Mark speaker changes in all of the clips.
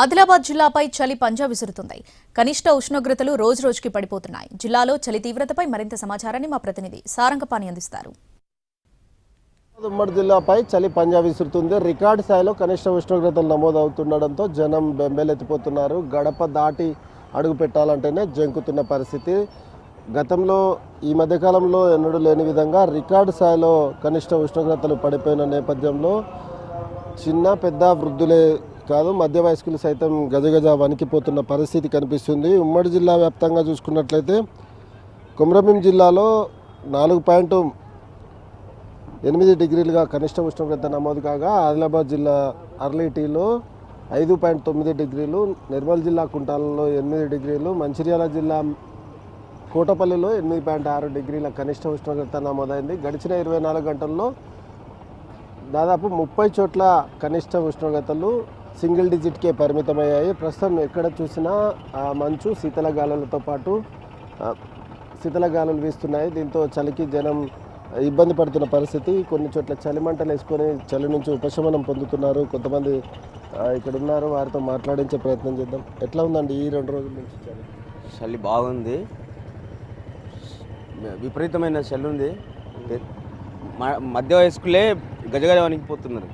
Speaker 1: ఆదిలాబాద్ జిల్లాపై చలి పంజా విసురుతుంది. కనిష్ట ఉష్ణోగ్రతలు రోజురోజుకి పడిపోతున్నాయి. జిల్లాలో చలి తీవ్రతపై మరింత సమాచారాన్ని మా ప్రతినిధి సారంగపాణి అందిస్తారు.
Speaker 2: ఉమ్మడి జిల్లాపై చలి పంజా విసురుతుంది. రికార్డు స్థాయిలో కనిష్ట ఉష్ణోగ్రతలు నమోదవుతుండడంతో జనం బెంబేలెత్తిపోతున్నారు. గడప దాటి అడుగు పెట్టాలంటేనే జంకుతున్న పరిస్థితి. గతంలో ఈ మధ్యకాలంలో ఎన్నడూ లేని విధంగా రికార్డు స్థాయిలో కనిష్ట ఉష్ణోగ్రతలు పడిపోయిన నేపథ్యంలో చిన్న పెద్ద వృద్ధులే కాదు మధ్య వయస్కులు సైతం గజగజ వణికిపోతున్న పరిస్థితి కనిపిస్తుంది. ఉమ్మడి జిల్లా వ్యాప్తంగా చూసుకున్నట్లయితే కొమరంభీం జిల్లాలో 4.8 డిగ్రీలుగా కనిష్ట ఉష్ణోగ్రత నమోదు కాగా ఆదిలాబాద్ జిల్లా అర్లీటీలో 5.9 డిగ్రీలు, నిర్మల్ జిల్లా కుంటాలలో 8 డిగ్రీలు, మంచిర్యాల జిల్లా కోటపల్లిలో 8.6 డిగ్రీల కనిష్ట ఉష్ణోగ్రత నమోదైంది. గడిచిన 24 గంటల్లో దాదాపు 30 చోట్ల కనిష్ట ఉష్ణోగ్రతలు సింగిల్ డిజిట్కే పరిమితమయ్యాయి. ప్రస్తుతం ఎక్కడ చూసినా మంచు, శీతల గాలులతో పాటు శీతల గాలులు వీస్తున్నాయి. దీంతో చలికి జనం ఇబ్బంది పడుతున్న పరిస్థితి. కొన్ని చోట్ల చలిమంటలు వేసుకొని చలి నుంచి ఉపశమనం పొందుతున్నారు. కొంతమంది ఇక్కడ ఉన్నారు, వారితో మాట్లాడించే ప్రయత్నం చేద్దాం. ఎట్లా ఉందండి ఈ 2 రోజుల నుంచి చలి?
Speaker 3: చలి బాగుంది, విపరీతమైన చలి ఉంది. మధ్య వయస్కులే గజగజ వణికిపోతున్నారు.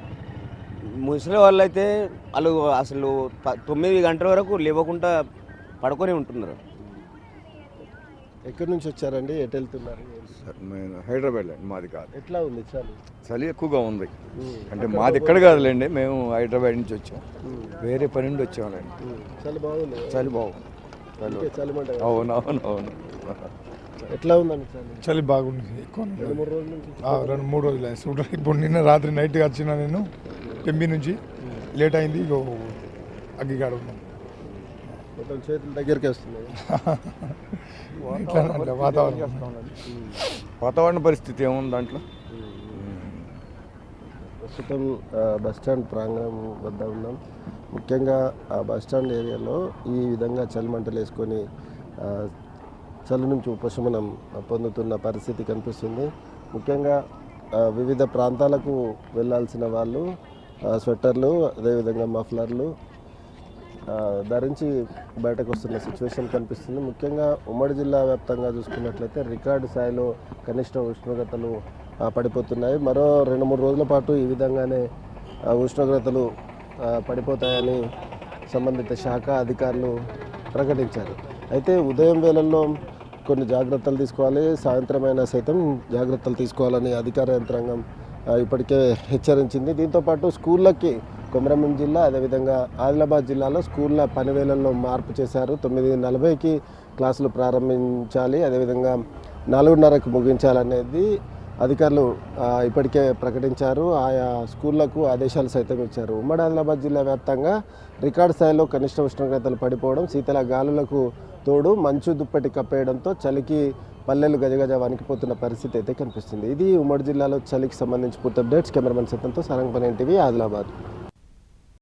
Speaker 3: ముసలి వాళ్ళు అయితే వాళ్ళు అసలు 9 గంటల వరకు లేవకుండా పడుకొని ఉంటున్నారు.
Speaker 2: ఎక్కడి నుంచి వచ్చారండి, ఎటు వెళ్తున్నారు?
Speaker 4: మేము హైదరాబాద్ అండి, మాది కాదు.
Speaker 2: ఎట్లా ఉంది చలి?
Speaker 4: చలి ఎక్కువగా ఉంది. అంటే మాది ఇక్కడ కాదులేండి, మేము హైదరాబాద్ నుంచి వచ్చాం, వేరే పని నుండి వచ్చామండి.
Speaker 2: చలి బాగుంది.
Speaker 4: చలి బాగుంది.
Speaker 2: చలిమంట.
Speaker 4: అవునవునవును.
Speaker 2: ఎట్లా ఉందండి చలి?
Speaker 5: చలి బాగుంది. ఎక్కువ
Speaker 2: 2-3 రోజుల నుంచి
Speaker 5: 2-3 రోజులు అయింది. ఇప్పుడు నిన్న రాత్రి నైట్గా వచ్చిన నేను టెంబీ నుంచి, లేట్ అయింది. ఇగో అగ్గిగాడు ఉన్నాం,
Speaker 2: మొత్తం చేతుల దగ్గరికి వస్తున్నాయి.
Speaker 4: వాతావరణ పరిస్థితి ఏముంది దాంట్లో?
Speaker 2: ప్రస్తుతం బస్టాండ్ ప్రాంగణం వద్ద ఉన్నాం. ముఖ్యంగా ఆ బస్టాండ్ ఏరియాలో ఈ విధంగా చలిమంటలు వేసుకొని చలి నుంచి ఉపశమనం పొందుతున్న పరిస్థితి కనిపిస్తుంది. ముఖ్యంగా వివిధ ప్రాంతాలకు వెళ్ళాల్సిన వాళ్ళు స్వెట్టర్లు, అదేవిధంగా మఫ్లర్లు ధరించి బయటకు వస్తున్న సిచ్యువేషన్ కనిపిస్తుంది. ముఖ్యంగా ఉమ్మడి జిల్లా వ్యాప్తంగా చూసుకున్నట్లయితే రికార్డు స్థాయిలో కనిష్ట ఉష్ణోగ్రతలు పడిపోతున్నాయి. మరో 2-3 రోజుల పాటు ఈ విధంగానే ఉష్ణోగ్రతలు పడిపోతాయని సంబంధిత శాఖ అధికారులు ప్రకటించారు. అయితే ఉదయం వేళల్లో కొన్ని జాగ్రత్తలు తీసుకోవాలి, సాయంత్రం అయినా సైతం జాగ్రత్తలు తీసుకోవాలని అధికార యంత్రాంగం ఇప్పటికే హెచ్చరించింది. దీంతోపాటు స్కూళ్ళకి కొమరంభీం జిల్లా, అదేవిధంగా ఆదిలాబాద్ జిల్లాలో స్కూళ్ళ పనివేళల్లో మార్పు చేశారు. 9:40కి క్లాసులు ప్రారంభించాలి, అదేవిధంగా 4:30కు ముగించాలనేది అధికారులు ఇప్పటికే ప్రకటించారు. ఆయా స్కూళ్లకు ఆదేశాలు సైతం ఇచ్చారు. ఉమ్మడి ఆదిలాబాద్ జిల్లా వ్యాప్తంగా రికార్డు స్థాయిలో కనిష్ట ఉష్ణోగ్రతలు పడిపోవడం, శీతల గాలులకు తోడు మంచు దుప్పటి కప్పేయడంతో చలికి పల్లెలు గజగజ వణికిపోతున్న పరిస్థితి అయితే కనిపిస్తుంది. ఇది ఉమ్మడి జిల్లాలో చలికి సంబంధించి పూర్తి అప్డేట్స్. కెమెరామెన్ సత్యంతో సారంగపాణి, NTV, ఆదిలాబాద్.